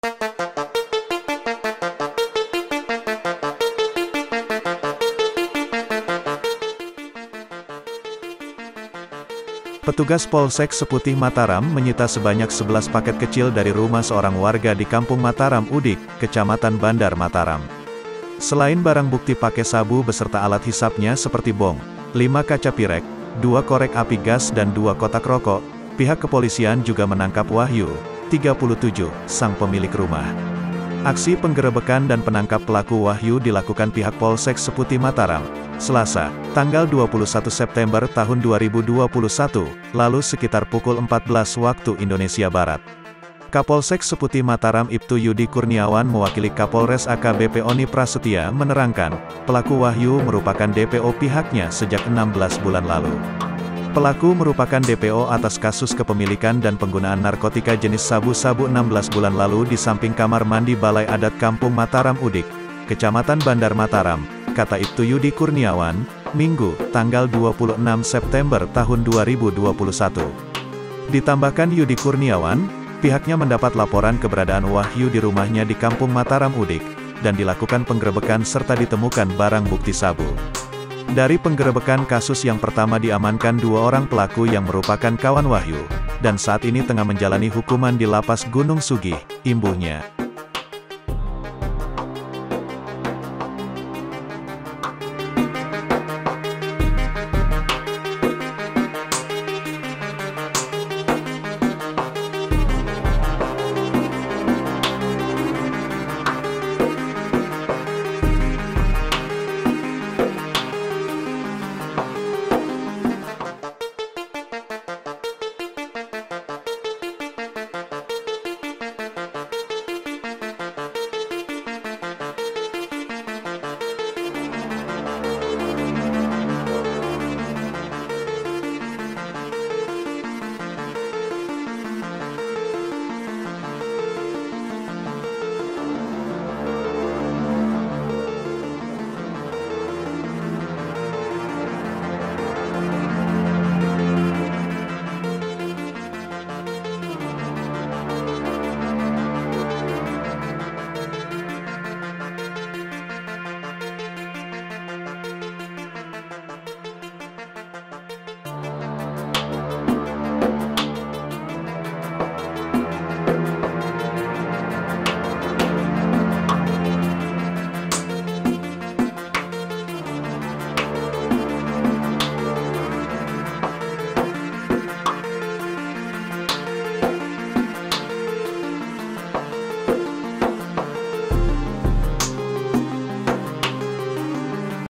Petugas Polsek Seputih Mataram menyita sebanyak 11 paket kecil dari rumah seorang warga di Kampung Mataram Udik, Kecamatan Bandar Mataram. Selain barang bukti pakai sabu beserta alat hisapnya seperti bong, 5 kaca pirek, 2 korek api gas dan 2 kotak rokok, pihak kepolisian juga menangkap Wahyu, 37, sang pemilik rumah. Aksi penggerebekan dan penangkap pelaku Wahyu dilakukan pihak Polsek Seputih Mataram, Selasa, tanggal 21 September tahun 2021, lalu sekitar pukul 14 waktu Indonesia Barat. Kapolsek Seputih Mataram Ibtu Yudi Kurniawan mewakili Kapolres AKBP Oni Prasetya menerangkan, pelaku Wahyu merupakan DPO pihaknya sejak 16 bulan lalu. Pelaku merupakan DPO atas kasus kepemilikan dan penggunaan narkotika jenis sabu-sabu 16 bulan lalu di samping kamar mandi Balai Adat Kampung Mataram Udik, Kecamatan Bandar Mataram, kata Ibtu Yudi Kurniawan, Minggu, tanggal 26 September tahun 2021. Ditambahkan Yudi Kurniawan, pihaknya mendapat laporan keberadaan Wahyu di rumahnya di Kampung Mataram Udik, dan dilakukan penggerebekan serta ditemukan barang bukti sabu. Dari penggerebekan kasus yang pertama diamankan 2 orang pelaku yang merupakan kawan Wahyu, dan saat ini tengah menjalani hukuman di Lapas Gunung Sugih, imbuhnya.